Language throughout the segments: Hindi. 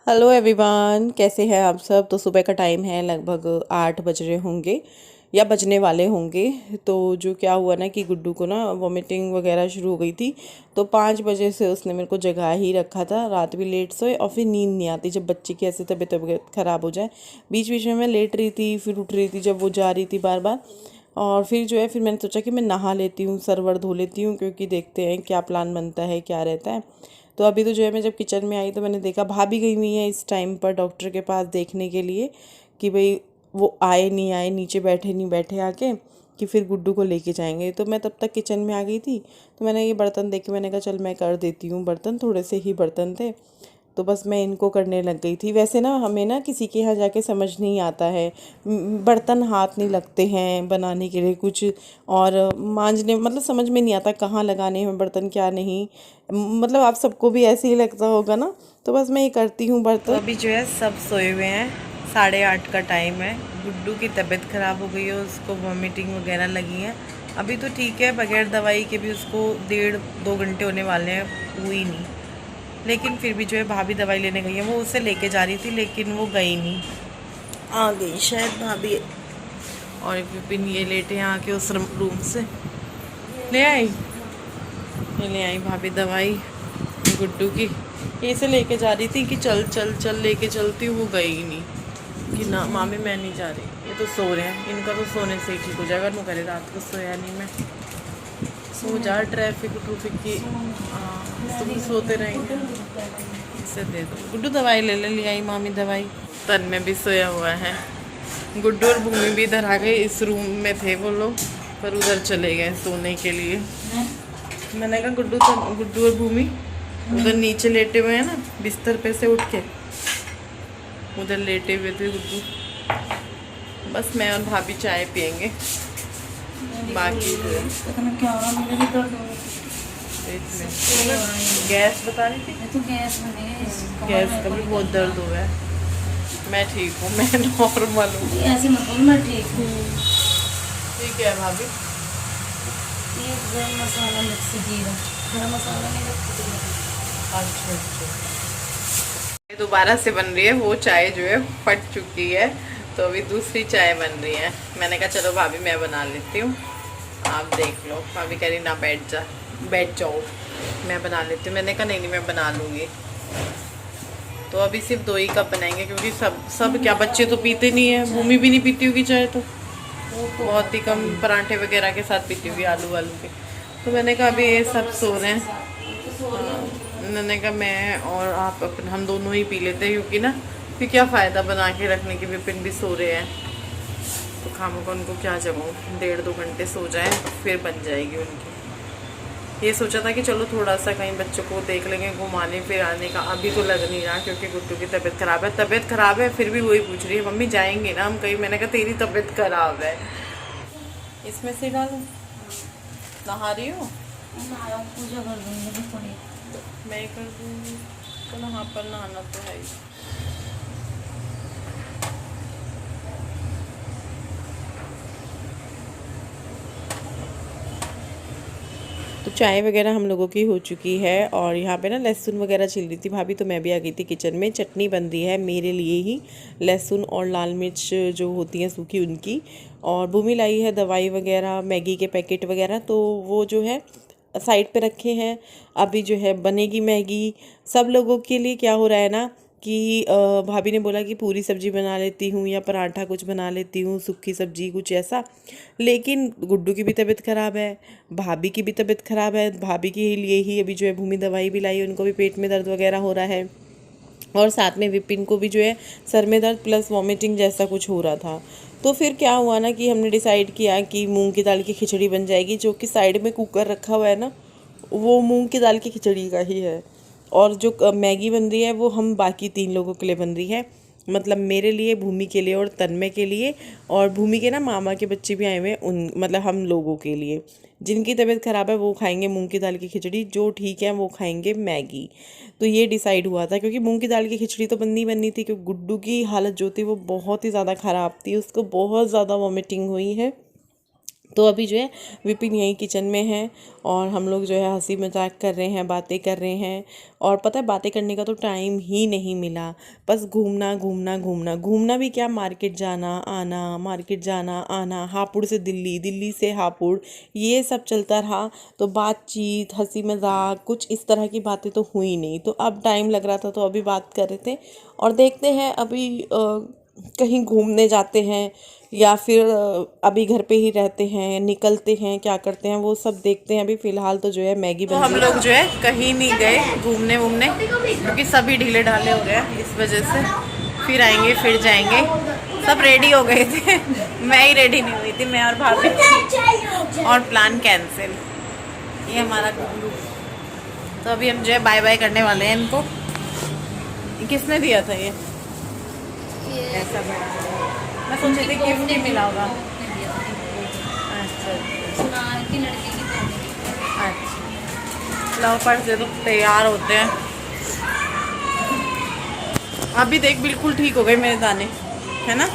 हेलो एवरीवन, कैसे हैं आप सब। तो सुबह का टाइम है, लगभग 8 बज रहे होंगे या बजने वाले होंगे। तो जो क्या हुआ ना कि गुड्डू को ना वॉमिटिंग वगैरह शुरू हो गई थी। तो 5 बजे से उसने मेरे को जगा ही रखा था। रात भी लेट सोए और फिर नींद नहीं आती जब बच्चे की ऐसे तबीयत ख़राब हो जाए। बीच बीच में मैं लेट रही थी, फिर उठ रही थी जब वो जा रही थी बार बार। और फिर जो है फिर मैंने सोचा कि मैं नहा लेती हूँ, सर वर धो लेती हूँ, क्योंकि देखते हैं क्या प्लान बनता है, क्या रहता है। तो अभी तो जो है मैं जब किचन में आई तो मैंने देखा भाभी गई हुई है इस टाइम पर डॉक्टर के पास देखने के लिए कि भाई वो आए नहीं आए, नीचे बैठे नहीं बैठे आके, कि फिर गुड्डू को लेके जाएंगे। तो मैं तब तक किचन में आ गई थी। तो मैंने ये बर्तन देखे, मैंने कहा चल मैं कर देती हूँ बर्तन, थोड़े से ही बर्तन थे। तो बस मैं इनको करने लग गई थी। वैसे ना हमें ना किसी के यहाँ जाके समझ नहीं आता है, बर्तन हाथ नहीं लगते हैं बनाने के लिए कुछ, और मांजने मतलब समझ में नहीं आता कहाँ लगाने हैं बर्तन क्या नहीं। मतलब आप सबको भी ऐसे ही लगता होगा ना। तो बस मैं ये करती हूँ बर्तन। तो अभी जो है सब सोए हुए हैं, 8:30 का टाइम है। गुड्डू की तबीयत ख़राब हो गई है, उसको वॉमिटिंग वगैरह लगी है। अभी तो ठीक है, बगैर दवाई के भी उसको 1.5-2 घंटे होने वाले हैं, हुई नहीं। लेकिन फिर भी जो है भाभी दवाई लेने गई है, वो उसे लेके जा रही थी लेकिन वो गई नहीं, आ गई शायद भाभी। और विपिन ये लेटे हैं आके उस रूम से, ले आई, ये ले आई भाभी दवाई गुड्डू की। ये से लेके जा रही थी कि चल चल चल लेके चलती हूँ, वो गई ही नहीं कि ना मामी मैं नहीं जा रही। ये तो सो रहे हैं, इनका तो सोने से ही ठीक हो जाएगा। मैं करे रात को सोया नहीं मैं, सो जा, ट्रैफिक ट्रूफिक की। हाँ तुम सोते रहेंगे, इसे दे दो। गुड्डू दवाई ले ले, ले आई मामी दवाई। तन में भी सोया हुआ है। गुड्डू और भूमि भी इधर आ गए, इस रूम में थे वो लोग पर उधर चले गए सोने के लिए। मैंने कहा गुड्डू और भूमि उधर नीचे लेटे हुए हैं ना, बिस्तर पे से उठ के उधर लेटे हुए थे गुड्डू। बस मैं और भाभी चाय पियेंगे, बाकी गैस बता रही थी। तो गैस का भी बहुत दर्द हुआ है। मैं ठीक हूँ, मैं नॉर्मल हूँ। ऐसे मत बोल, मैं ठीक हूँ। ठीक है भाभी। ये गरम मसाला मिक्स जीरा, गरम मसाला नहीं रखती। अच्छा अच्छा, दोबारा से बन रही है वो चाय, जो है फट चुकी है। तो अभी दूसरी चाय बन रही है। मैंने कहा चलो भाभी मैं बना लेती हूँ, आप देख लो। भाभी कह रही ना बैठ जाओ, मैं बना लेती हूँ। मैंने कहा नहीं नहीं मैं बना लूँगी। तो अभी सिर्फ 2 ही कप बनाएंगे, क्योंकि सब क्या, बच्चे तो पीते नहीं है। भूमि भी नहीं पीती होगी चाय, तो बहुत ही कम पराठे वगैरह के साथ पीती होगी, आलू वालू के। तो मैंने कहा अभी ये सब सो रहे हैं। मैंने कहा मैं और आप अपन हम दोनों ही पी लेते हैं, क्योंकि ना फिर क्या फ़ायदा बना के रखने के, विपिन भी सो रहे हैं। तो खामों का उनको क्या जगाऊँ, 1.5-2 घंटे सो जाएं फिर बन जाएगी उनकी। ये सोचा था कि चलो थोड़ा सा कहीं बच्चों को देख लेंगे, घुमाने फिर आने का। अभी तो लग नहीं रहा, क्योंकि गुड्डू की तबीयत ख़राब है। फिर भी वही पूछ रही है मम्मी जाएंगे ना हम कहीं। मैंने कहा तेरी तबीयत ख़राब है। इसमें से डालूं, नहा रही हो? पूजा कर दूँगी। मैं कर दूँगी, तो नहा पर नहाना तो है ही। तो चाय वगैरह हम लोगों की हो चुकी है, और यहाँ पे ना लहसुन वगैरह छिल रही थी भाभी, तो मैं भी आ गई थी किचन में। चटनी बन रही है मेरे लिए ही, लहसुन और लाल मिर्च जो होती हैं सूखी उनकी। और भूमि लाई है दवाई वगैरह, मैगी के पैकेट वगैरह, तो वो जो है साइड पे रखे हैं। अभी जो है बनेगी मैगी सब लोगों के लिए। क्या हो रहा है ना कि भाभी ने बोला कि पूरी सब्जी बना लेती हूँ या पराठा कुछ बना लेती हूँ, सूखी सब्जी कुछ ऐसा। लेकिन गुड्डू की भी तबीयत ख़राब है, भाभी की भी तबीयत ख़राब है। भाभी के लिए ही अभी जो है भूमि दवाई भी लाई, उनको भी पेट में दर्द वगैरह हो रहा है। और साथ में विपिन को भी जो है सर में दर्द प्लस वॉमिटिंग जैसा कुछ हो रहा था। तो फिर क्या हुआ ना कि हमने डिसाइड किया कि मूंग की दाल की खिचड़ी बन जाएगी। जो कि साइड में कुकर रखा हुआ है ना, वो मूंग की दाल की खिचड़ी का ही है। और जो मैगी बन रही है वो हम बाकी 3 लोगों के लिए बन रही है, मतलब मेरे लिए, भूमि के लिए और तन्मय के लिए। और भूमि के ना मामा के बच्चे भी आए हुए हैं, उन मतलब हम लोगों के लिए। जिनकी तबीयत ख़राब है वो खाएंगे मूंग की दाल की खिचड़ी, जो ठीक है वो खाएंगे मैगी। तो ये डिसाइड हुआ था, क्योंकि मूंग की दाल की खिचड़ी तो बननी थी, क्योंकि गुड्डू की हालत जो थी वो बहुत ही ज़्यादा ख़राब थी, उसको बहुत ज़्यादा वॉमिटिंग हुई है। तो अभी जो है विपिन यहीं किचन में है और हम लोग जो है हंसी मजाक कर रहे हैं, बातें कर रहे हैं। और पता है बातें करने का तो टाइम ही नहीं मिला, बस घूमना घूमना घूमना घूमना भी क्या, मार्केट जाना आना, मार्केट जाना आना, हापुड़ से दिल्ली, दिल्ली से हापुड़, ये सब चलता रहा। तो बातचीत, हंसी मजाक, कुछ इस तरह की बातें तो हुई नहीं। तो अब टाइम लग रहा था तो अभी बात कर रहे थे और देखते हैं अभी कहीं घूमने जाते हैं या फिर अभी घर पे ही रहते हैं, निकलते हैं, क्या करते हैं वो सब देखते हैं। अभी फ़िलहाल तो जो है मैगी बन रही है। तो हम लोग जो है कहीं नहीं गए घूमने वूमने क्योंकि सभी ढीले ढाले हो गए इस वजह से। फिर आएंगे फिर जाएंगे, सब रेडी हो गए थे मैं ही रेडी नहीं हुई थी, मैं और भाभी, और प्लान कैंसिल। ये हमारा गुल्लू। तो अभी हम जो है बाय बाय करने वाले हैं इनको। किसने दिया था ये ऐसा बड़ा? मैं सोची थी गिफ्ट ही मिला होगा। अच्छा लव पर्स से तो तैयार होते हैं। अभी देख बिल्कुल ठीक हो गए मेरे दाने, है ना।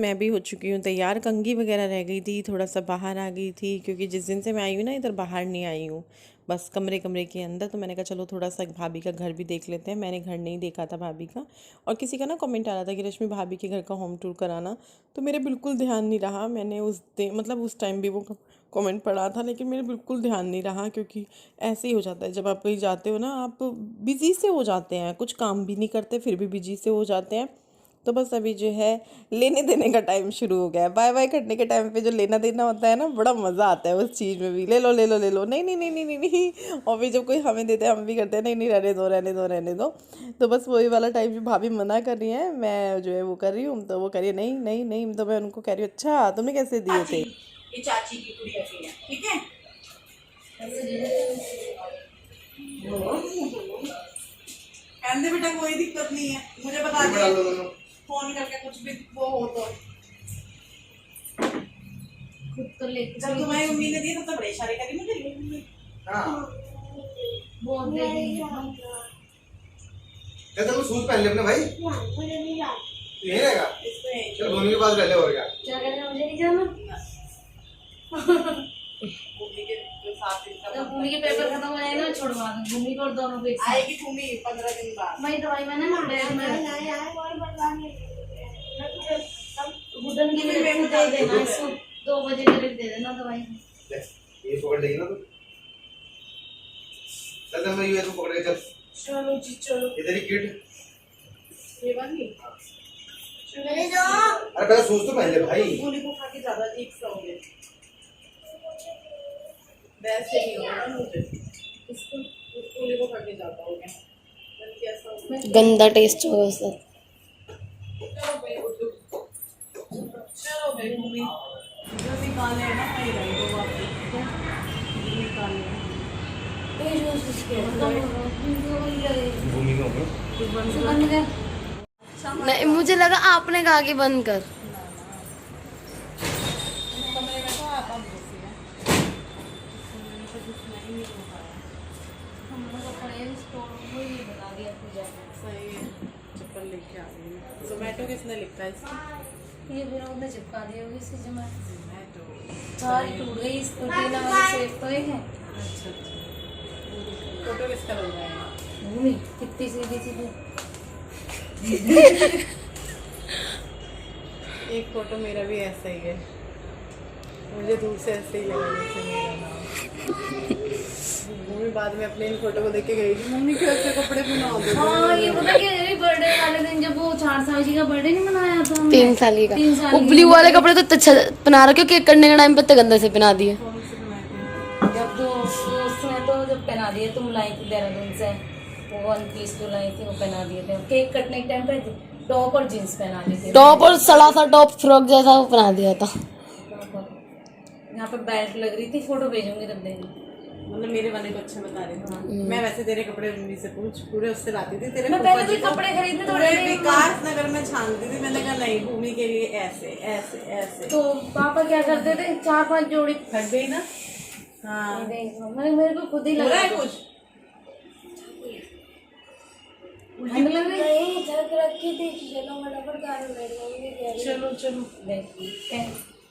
मैं भी हो चुकी हूँ तैयार। कंघी वगैरह रह गई थी, थोड़ा सा बाहर आ गई थी क्योंकि जिस दिन से मैं आई हूँ ना इधर बाहर नहीं आई हूँ, बस कमरे के अंदर। तो मैंने कहा चलो थोड़ा सा भाभी का घर भी देख लेते हैं। मैंने घर नहीं देखा था भाभी का। और किसी का ना कमेंट आ रहा था कि रश्मि भाभी के घर का होम टूर कराना, तो मेरे बिल्कुल ध्यान नहीं रहा। मैंने मतलब उस टाइम भी वो कमेंट पढ़ा था लेकिन मेरे बिल्कुल ध्यान नहीं रहा क्योंकि ऐसे ही हो जाता है जब आप कहीं जाते हो ना, आप बिज़ी से हो जाते हैं, कुछ काम भी नहीं करते फिर भी बिजी से हो जाते हैं। तो बस अभी जो है लेने देने का टाइम शुरू हो गया है। बाय बाय करने के टाइम पे जो लेना देना होता है ना, बड़ा मज़ा आता है उस चीज़ में भी। ले लो ले लो ले लो, नहीं नहीं नहीं नहीं नहीं नहीं। और फिर जब कोई हमें देते हैं हम भी करते हैं नहीं नहीं रहने दो रहने दो रहने दो। तो बस वही वाला टाइम जो भाभी मना कर रही है, मैं जो है वो कर रही हूँ, तो वो कह रही है नहीं नहीं नहीं। तो मैं उनको कह रही हूँ अच्छा तुमने कैसे दिए थे? ये चाची की कुड़ी ऐसी है, ठीक है। कहते बेटा कोई दिक्कत नहीं है, मुझे बता दो फोन करके कुछ भी वो हो तो। खुद तो ले जब तुम्हारी मम्मी ने दी तब तो बड़े इशारे करी मुझे। हां बहुत दे दी। क्या तुम शूज पहन ले अपने भाई? मुझे नहीं जाना। यही रहेगा? चल भूमि के पास रह ले। और क्या करना है? मुझे नहीं जाना। भूमि के पेपर खत्म हो जाए ना, छोड़वा दो भूमि को और दोनों को। आएगी भूमि 15 दिन बाद। वही दवाई मैंने ना बैग में गुडन की मेरे को दे देना, इसको 2 बजे करीब दे देना दवाई। ये पकड़ लेगी ना तू? चल मैं ये तू पकड़ के चल। चलो जी चलो। इधर ही किट ये वाली चले जाओ। अरे पहले शूज तो पहन ले भाई। गोली को खा के ज्यादा ठीक सा हो गया, वैसे ही होगा ना मुझे। इसको गोली को खा के ज्यादा हो गया, कैसा हो गया, गंदा टेस्ट होगा सर। चलो भाई भूमि जो निकाले है ना वही रही दो वापस निकाले। भूमि को नहीं, मुझे लगा आपने कहा कि बंद कर। कमरे में तो आप अब घुसी है, हम लोग कपड़े स्टोर में ही बना दिया पूजा। सही है, चप्पल लेके आ गई मैं। जोमेटो किसने लिखा है इसका? ये फिर उसने चिपका दी होगी इसकी जमा। जोमेटो। सारी टूट गई, इसको टीना वाली सेफ तो एक है। अच्छा, फोटो किसका लग रहा है? भूमि कितनी सीधी सीधी। एक फोटो मेरा भी ऐसा ही है, मुझे दूर से ऐसे ही लगा जैसे मेरा नाम। मम्मी बाद में अपने इन फोटो को देख के गई थी, मम्मी कैसे कपड़े बना दो। हाँ ये पता कि बर्थडे वाले दिन जब वो 4 साल जी का बर्थडे नहीं मनाया था हमने? 3 साल का। 3 साल वो ब्लू वाले कपड़े तो अच्छा बना रखे, केक करने के टाइम पे तो गंदे से पहना दिए। कौन से बनाए थे? जब तो उसमें तो जब पहना दिए तुम लाई थी देहरादून से, वो 1 पीस जो लाई थी वो पहना दिए थे। केक कटने के टाइम पे टॉप और जींस पहना दी थी। टॉप और सड़ा सा टॉप फ्रॉक जैसा वो बना दिया था। यहाँ पे बेल्ट लग रही थी, फोटो भेजूंगी तब देना। मतलब मेरे वाले को अच्छा बता रहे थे। मैं वैसे तेरे कपड़े मम्मी से पूरे उससे लाती थी। तेरे मैं पहले भी कपड़े खरीदने थोड़े विकास नगर में छानती थी। मैंने कहा नहीं, भूमि के लिए ऐसे ऐसे ऐसे। तो पापा क्या करते थे, 4-5 जोड़ी फट गई ना। हाँ, मेरे को खुद ही लग रहा है कुछ। ठंड लग रही चलो चलो,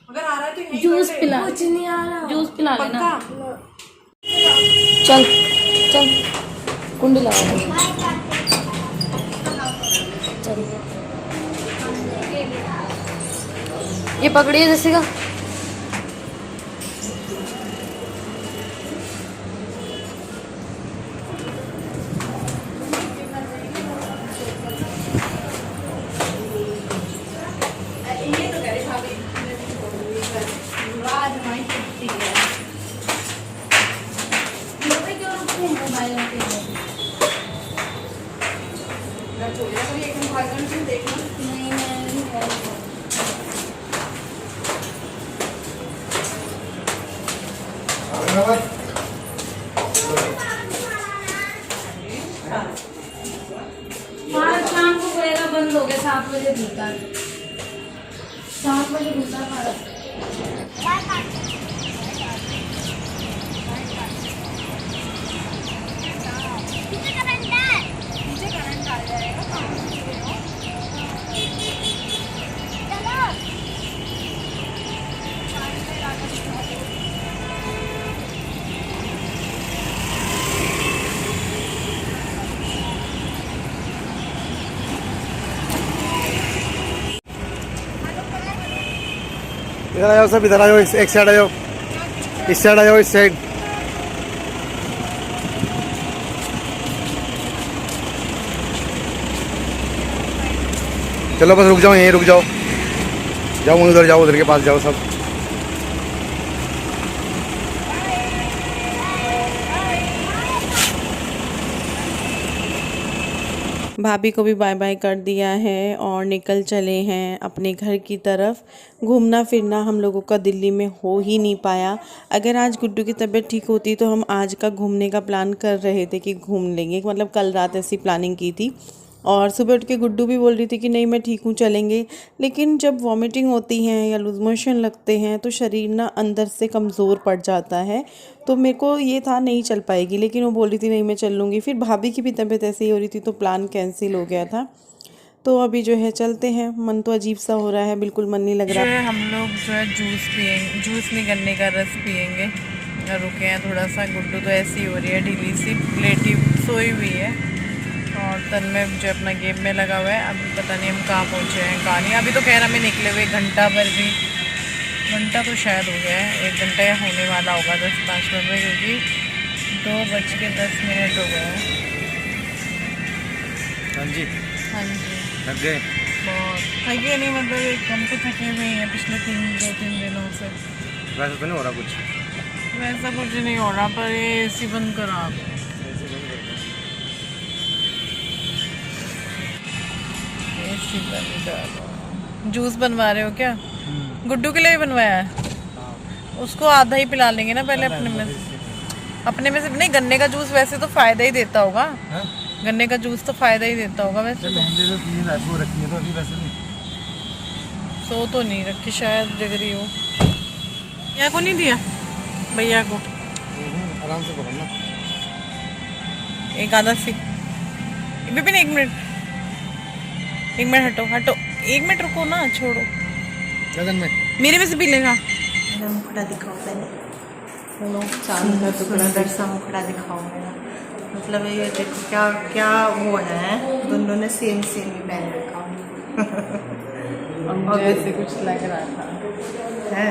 अगर आ रहा है तो यहीं जूस पिला, कुछ नहीं आ रहा। जूस पिला लेना। चल चल कुंडी लगा दे। चल ये पकड़िए जैसे का। शाम को खुलेगा, बंद हो गया 7 बजे खुलता है। 7 बजे खुलता है। इधर आ जाओ सब, इधर आ जाओ, एक साइड आ जाओ, इस साइड आ जाओ, इस साइड। चलो बस रुक जाओ, यहीं रुक जाओ, जाओ उधर जाओ, उधर के पास जाओ सब। भाभी को भी बाय बाय कर दिया है और निकल चले हैं अपने घर की तरफ। घूमना फिरना हम लोगों का दिल्ली में हो ही नहीं पाया। अगर आज गुड्डू की तबीयत ठीक होती तो हम आज का घूमने का प्लान कर रहे थे कि घूम लेंगे, मतलब कल रात ऐसी प्लानिंग की थी। और सुबह उठ के गुड्डू भी बोल रही थी कि नहीं मैं ठीक हूँ, चलेंगे। लेकिन जब वॉमिटिंग होती है या लूज मोशन लगते हैं तो शरीर ना अंदर से कमज़ोर पड़ जाता है। तो मेरे को ये था नहीं चल पाएगी, लेकिन वो बोल रही थी नहीं मैं चल लूँगी। फिर भाभी की भी तबीयत ऐसे ही हो रही थी तो प्लान कैंसिल हो गया था। तो अभी जो है चलते हैं। मन तो अजीब सा हो रहा है, बिल्कुल मन नहीं लग रहा है। हम लोग जो है जूस पियेंगे, जूस नहीं गन्ने का रस पियेंगे। रुके हैं थोड़ा सा। गुड्डू तो ऐसी हो रही है ढीली सी, लेटी सोई हुई है। और तन में जो अपना गेम में लगा हुआ है। अभी पता नहीं हम कहाँ पहुँचे हैं कहाँ नहीं। अभी तो खैर हमें निकले हुए घंटा भर भी, घंटा तो शायद हो गया है, 1 घंटा होने वाला होगा 10-5 मिनट में, क्योंकि 2:10 हो गए हैं। हाँ जी, हाँ जी थक गए। बहुत थके नहीं, मतलब हम तो थके हुए हैं पिछले 2-3 दिनों से। वैसे तो नहीं हो रहा कुछ, वैसा कुछ नहीं हो रहा, पर ये AC बंद करा। AC बंद करो। जूस बनवा रहे हो क्या? गुड्डू के लिए भी बनवाया है? उसको आधा ही पिला लेंगे ना पहले अपने में से। अपने में से नहीं, गन्ने का जूस वैसे तो फायदा ही देता होगा। गन्ने का जूस तो फायदा ही देता होगा वैसे। सो तो नहीं रखी, शायद जगरी हो। भैया को नहीं दिया, भैया को आराम से करो ना। एक आधा सी विपिन, 1 मिनट हटो 1 मिनट रुको ना, छोड़ो गगन में मेरे में से पी लेगा। मुखड़ा दिखाओ पहले, चांद का टुकड़ा सुंदर सा मुखड़ा दिखाओ मेरा। मतलब ये देखो क्या क्या वो है, दोनों ने सेम ही पहन रखा और मुझे ऐसे कुछ लग रहा था है।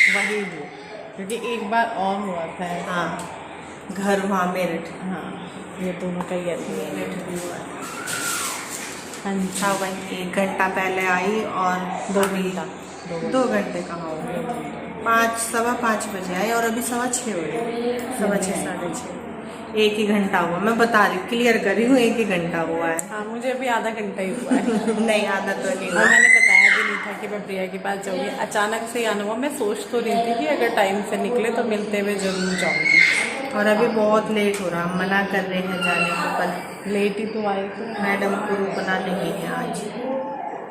वही वो, क्योंकि एक बार और हुआ था। हाँ, घर वहाँ मेरठ, हाँ, ये दोनों का ही है। मेरठ भी हुआ था। हाँ जी, हाँ भाई, 1 घंटा पहले आई और 2 घंटा 2 घंटे कहाँ हो गए, 5:15 बजे आई और अभी 6:15 हो गए, 6:15 6:30। 1 ही घंटा हुआ, मैं बता रही हूँ, क्लियर कर रही हूँ, 1 ही घंटा हुआ है। हाँ, मुझे अभी आधा घंटा ही हुआ है। नहीं, आधा तो नहीं और हुआ। मैंने बताया भी नहीं था कि मैं प्रिया के पास जाऊँगी, अचानक से आना हुआ। मैं सोच तो रही थी कि अगर टाइम से निकले तो मिलते हुए जरूर जाऊँगी। और अभी बहुत लेट हो रहा, मना कर रहे हैं जाने को, कल लेट ही तो आए थे, मैडम को रुकना नहीं है आज।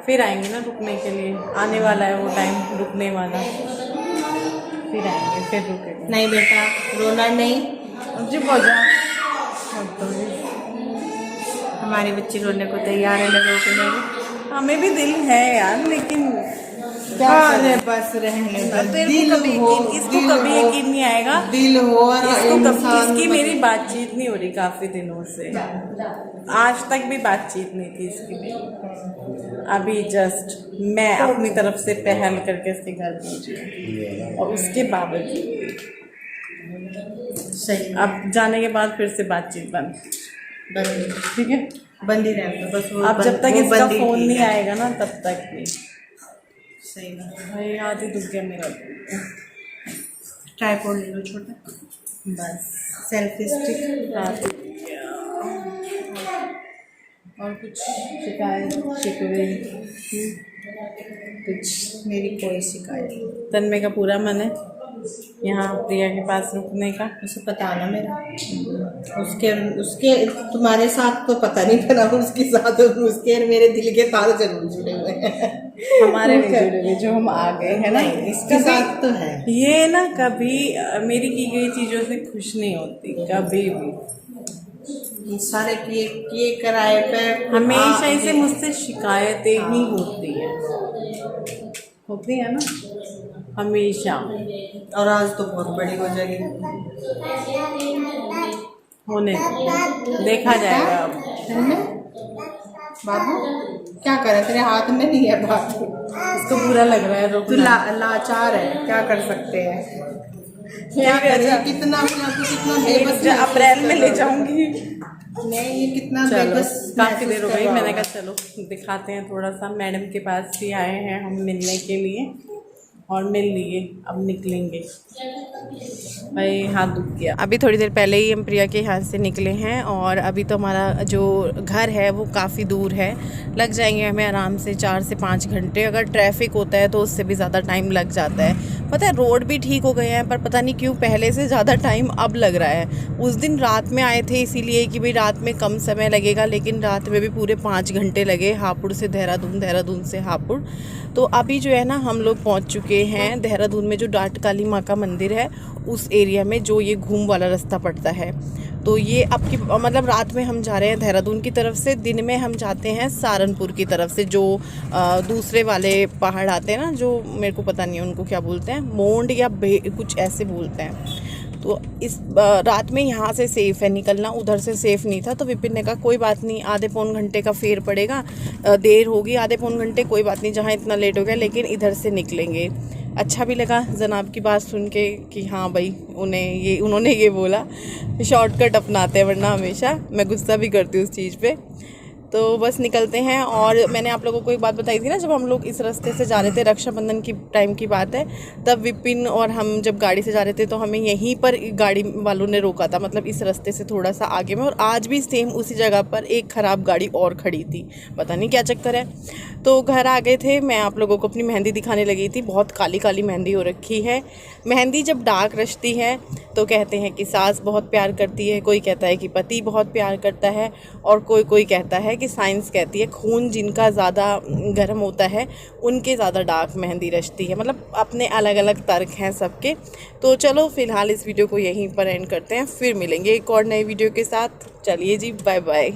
फिर आएंगे ना रुकने के लिए, आने वाला है वो टाइम रुकने वाला, फिर आएंगे, फिर रुकेंगे। नहीं बेटा, रोना नहीं, जी बोझा हमारी बच्ची रोने को तैयार है, लोगों के लिए। हमें भी दिल है यार, लेकिन क्या अरे बस रहने दो, दिल हो, इसको कभी यकीन नहीं आएगा, दिल हो और इसकी मेरी बातचीत नहीं हो रही काफी दिनों से, आज तक भी बातचीत नहीं थी इसकी मेरी। अभी जस्ट मैं अपनी तरफ से पहल करके इसके घर पहुंची और उसके बावजूद सही अब जाने के बाद फिर से बातचीत बंद। ठीक है, बंदी रहने दो बस। वो अब जब तक वो इसका बंदी फोन ठीक नहीं है। आएगा ना तब तक नहीं। सही बात। भाई हाथ ही दुख गया मेरा, ट्राइपॉड ले लो छोटा, बस सेल्फी स्टिक। हाथ दुख गया। और कुछ शिकायत शिकवे कुछ? मेरी कोई शिकायत नहीं। तन्मय का पूरा मन है यहाँ प्रिया के पास रुकने का। उसे पता ना मेरा, उसके उसके तुम्हारे साथ तो पता नहीं था ना, उसके साथ उसके मेरे दिल के तार जरूर जुड़े हुए हैं। हमारे नहीं जुड़े हुए, जो हम आ गए हैं ना, इसके साथ तो है। ये ना कभी मेरी की गई चीज़ों से खुश नहीं होती कभी भी, सारे किए कराए पे हमेशा इसे मुझसे शिकायतें ही होती है ना, हमेशा। और आज तो बहुत बड़ी हो जाएगी, होने देखा जाएगा अब। बाबू क्या करे, तेरे हाथ में नहीं है बाबू, इसको बुरा लग रहा है तू रोकना। लाचार है, क्या कर सकते हैं, क्या ठीक है, करे, अच्छा। कितना बेबस अप्रैल में ले जाऊंगी। नहीं, ये कितना चलो, बेबस काफी देर हो महसूस गई, कर मैंने रहा कहा चलो दिखाते हैं थोड़ा सा। मैडम के पास भी आए हैं हम मिलने के लिए और मिल लिए, अब निकलेंगे। भाई हाथ दुख गया। अभी थोड़ी देर पहले ही हम प्रिया के यहाँ से निकले हैं और अभी तो हमारा जो घर है वो काफ़ी दूर है, लग जाएंगे हमें आराम से 4 से 5 घंटे। अगर ट्रैफिक होता है तो उससे भी ज़्यादा टाइम लग जाता है। पता है रोड भी ठीक हो गए हैं, पर पता नहीं क्यों पहले से ज़्यादा टाइम अब लग रहा है। उस दिन रात में आए थे इसीलिए कि भाई रात में कम समय लगेगा, लेकिन रात में भी पूरे 5 घंटे लगे, हापुड़ से देहरादून, देहरादून से हापुड़। तो अभी जो है ना हम लोग पहुंच चुके हैं देहरादून में, जो डाट काली माँ का मंदिर है उस एरिया में, जो ये घूम वाला रास्ता पड़ता है। तो ये अब की मतलब रात में हम जा रहे हैं देहरादून की तरफ से, दिन में हम जाते हैं सहारनपुर की तरफ से, जो दूसरे वाले पहाड़ आते हैं ना, जो मेरे को पता नहीं है उनको क्या बोलते हैं, मोंड या कुछ ऐसे बोलते हैं। तो इस रात में यहाँ से सेफ़ है निकलना, उधर से सेफ़ नहीं था। तो विपिन ने कहा कोई बात नहीं, आधे पौन घंटे का फेर पड़ेगा, देर होगी आधे पौन घंटे, कोई बात नहीं, जहाँ इतना लेट हो गया लेकिन इधर से निकलेंगे। अच्छा भी लगा जनाब की बात सुन के कि हाँ भाई उन्होंने ये बोला, शॉर्टकट अपनाते हैं, वरना हमेशा मैं गुस्सा भी करती हूँ उस चीज़ पे। तो बस निकलते हैं। और मैंने आप लोगों को एक बात बताई थी ना, जब हम लोग इस रास्ते से जा रहे थे, रक्षाबंधन की टाइम की बात है, तब विपिन और हम जब गाड़ी से जा रहे थे तो हमें यहीं पर गाड़ी वालों ने रोका था, मतलब इस रास्ते से थोड़ा सा आगे में। और आज भी सेम उसी जगह पर एक ख़राब गाड़ी और खड़ी थी, पता नहीं क्या चक्कर है। तो घर आ गए थे, मैं आप लोगों को अपनी मेहंदी दिखाने लगी थी। बहुत काली काली मेहंदी हो रखी है। मेहंदी जब डार्क रचती है तो कहते हैं कि सास बहुत प्यार करती है, कोई कहता है कि पति बहुत प्यार करता है, और कोई कहता है कि साइंस कहती है खून जिनका ज़्यादा गर्म होता है उनके ज़्यादा डार्क मेहंदी रचती है। मतलब अपने अलग अलग तर्क हैं सबके। तो चलो फ़िलहाल इस वीडियो को यहीं पर एंड करते हैं, फिर मिलेंगे एक और नई वीडियो के साथ। चलिए जी, बाय बाय।